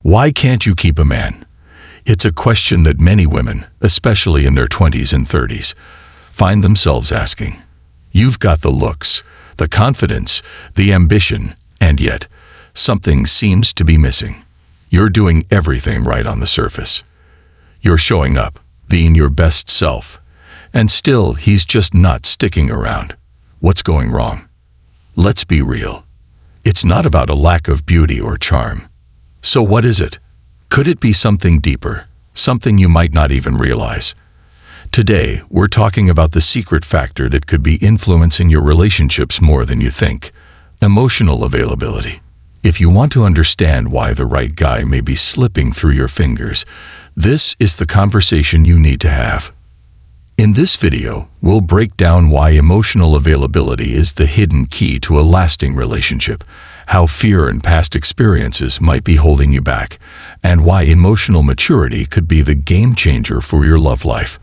Why can't you keep a man? It's a question that many women, especially in their 20s and 30s, find themselves asking. You've got the looks, the confidence, the ambition, and yet, something seems to be missing. You're doing everything right on the surface. You're showing up, being your best self, and still he's just not sticking around. What's going wrong? Let's be real. It's not about a lack of beauty or charm. So what is it? Could it be something deeper, something you might not even realize? Today, we're talking about the secret factor that could be influencing your relationships more than you think: emotional availability. If you want to understand why the right guy may be slipping through your fingers, this is the conversation you need to have. In this video, we'll break down why emotional availability is the hidden key to a lasting relationship, how fear and past experiences might be holding you back, and why emotional maturity could be the game changer for your love life.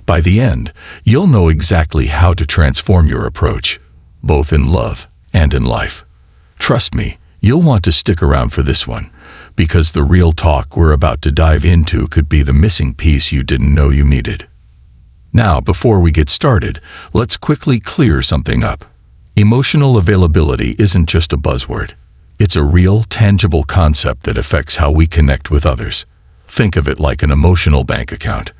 By the end, you'll know exactly how to transform your approach, both in love and in life. Trust me, you'll want to stick around for this one, because the real talk we're about to dive into could be the missing piece you didn't know you needed. Now, before we get started, let's quickly clear something up. Emotional availability isn't just a buzzword. It's a real, tangible concept that affects how we connect with others. Think of it like an emotional bank account.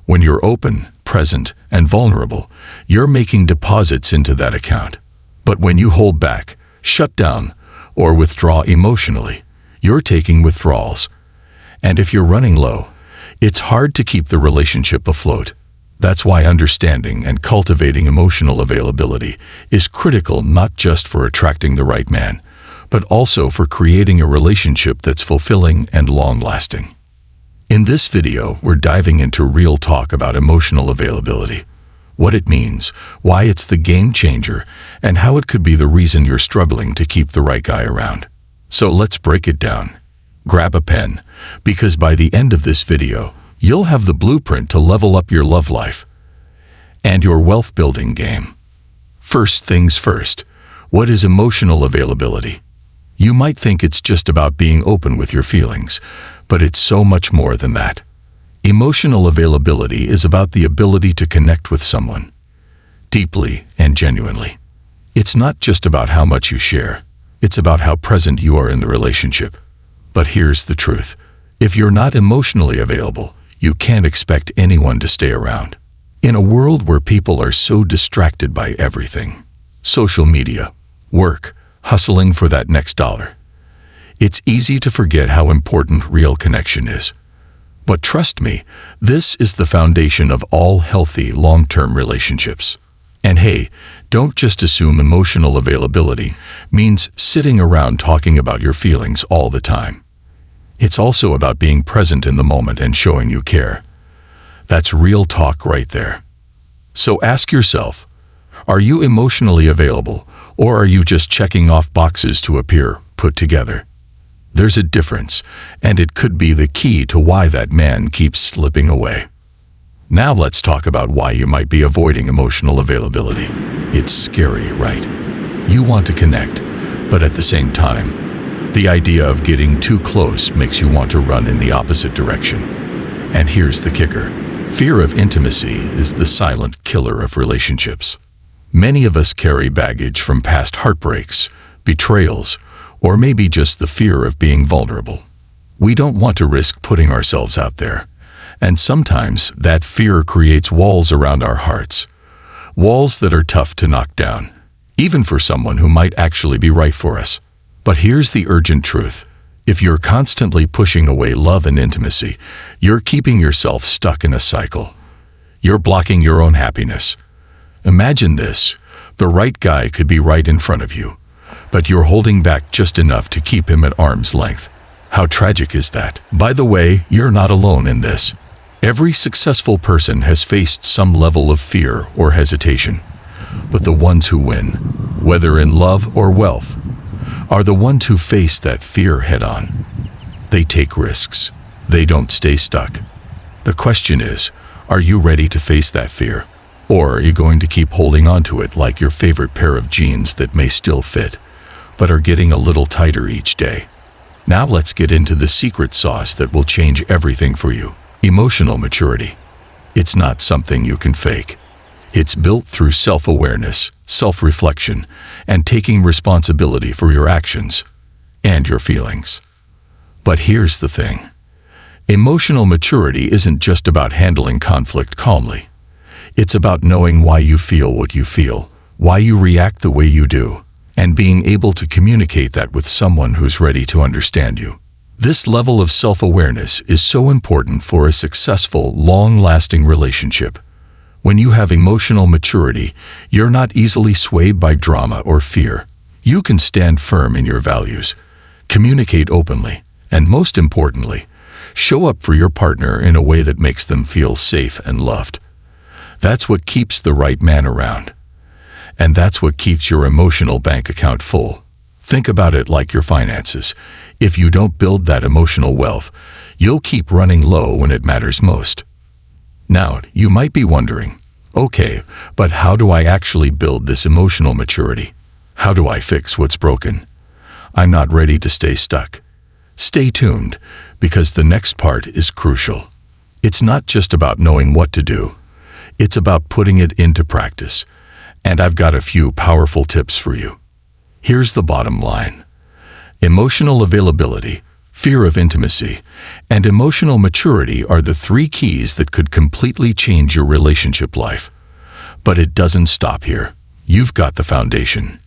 When you're open, present, and vulnerable, you're making deposits into that account. But when you hold back, shut down, or withdraw emotionally, you're taking withdrawals. And if you're running low, it's hard to keep the relationship afloat. That's why understanding and cultivating emotional availability is critical, not just for attracting the right man, but also for creating a relationship that's fulfilling and long-lasting. In this video, we're diving into real talk about emotional availability, what it means, why it's the game changer, and how it could be the reason you're struggling to keep the right guy around. So let's break it down. Grab a pen, because by the end of this video, you'll have the blueprint to level up your love life and your wealth-building game. First things first, what is emotional availability? You might think it's just about being open with your feelings, but it's so much more than that. Emotional availability is about the ability to connect with someone deeply and genuinely. It's not just about how much you share, it's about how present you are in the relationship. But here's the truth. If you're not emotionally available, you can't expect anyone to stay around. In a world where people are so distracted by everything, social media, work, hustling for that next dollar, it's easy to forget how important real connection is. But trust me, this is the foundation of all healthy long-term relationships. And hey, don't just assume emotional availability means sitting around talking about your feelings all the time. It's also about being present in the moment and showing you care. That's real talk right there. So ask yourself, are you emotionally available, or are you just checking off boxes to appear put together? There's a difference, and it could be the key to why that man keeps slipping away. Now let's talk about why you might be avoiding emotional availability. It's scary, right? You want to connect, but at the same time, the idea of getting too close makes you want to run in the opposite direction. And here's the kicker. Fear of intimacy is the silent killer of relationships. Many of us carry baggage from past heartbreaks, betrayals, or maybe just the fear of being vulnerable. We don't want to risk putting ourselves out there. And sometimes that fear creates walls around our hearts. Walls that are tough to knock down, even for someone who might actually be right for us. But here's the urgent truth. If you're constantly pushing away love and intimacy, you're keeping yourself stuck in a cycle. You're blocking your own happiness. Imagine this. The right guy could be right in front of you, but you're holding back just enough to keep him at arm's length. How tragic is that? By the way, you're not alone in this. Every successful person has faced some level of fear or hesitation. But the ones who win, whether in love or wealth, are the ones who face that fear head-on. They take risks. They don't stay stuck. The question is, are you ready to face that fear? Or are you going to keep holding on to it like your favorite pair of jeans that may still fit, but are getting a little tighter each day? Now let's get into the secret sauce that will change everything for you. Emotional maturity. It's not something you can fake. It's built through self-awareness, self-reflection, and taking responsibility for your actions and your feelings. But here's the thing. Emotional maturity isn't just about handling conflict calmly. It's about knowing why you feel what you feel, why you react the way you do, and being able to communicate that with someone who's ready to understand you. This level of self-awareness is so important for a successful, long-lasting relationship. When you have emotional maturity, you're not easily swayed by drama or fear. You can stand firm in your values, communicate openly, and most importantly, show up for your partner in a way that makes them feel safe and loved. That's what keeps the right man around. And that's what keeps your emotional bank account full. Think about it like your finances. If you don't build that emotional wealth, you'll keep running low when it matters most. Now, you might be wondering, okay, but how do I actually build this emotional maturity? How do I fix what's broken? I'm not ready to stay stuck. Stay tuned, because the next part is crucial. It's not just about knowing what to do. It's about putting it into practice. And I've got a few powerful tips for you. Here's the bottom line. Emotional availability, fear of intimacy, and emotional maturity are the three keys that could completely change your relationship life. But it doesn't stop here. You've got the foundation.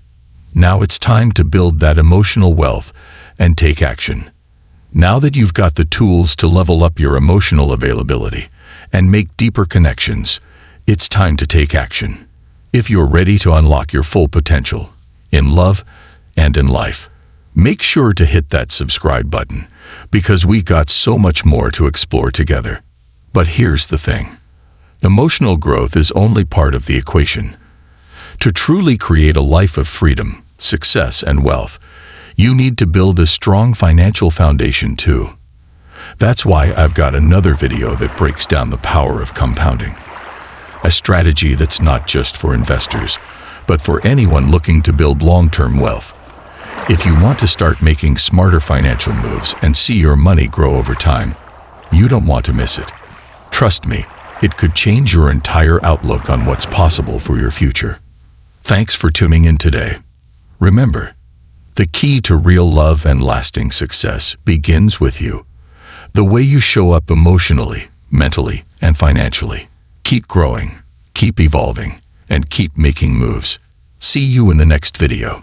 Now it's time to build that emotional wealth and take action. Now that you've got the tools to level up your emotional availability and make deeper connections, it's time to take action. If you're ready to unlock your full potential, in love and in life, make sure to hit that subscribe button, because we got so much more to explore together. But here's the thing. Emotional growth is only part of the equation. To truly create a life of freedom, success, and wealth, you need to build a strong financial foundation too. That's why I've got another video that breaks down the power of compounding. A strategy that's not just for investors, but for anyone looking to build long-term wealth. If you want to start making smarter financial moves and see your money grow over time, you don't want to miss it. Trust me, it could change your entire outlook on what's possible for your future. Thanks for tuning in today. Remember, the key to real love and lasting success begins with you. The way you show up emotionally, mentally, and financially. Keep growing, keep evolving, and keep making moves. See you in the next video.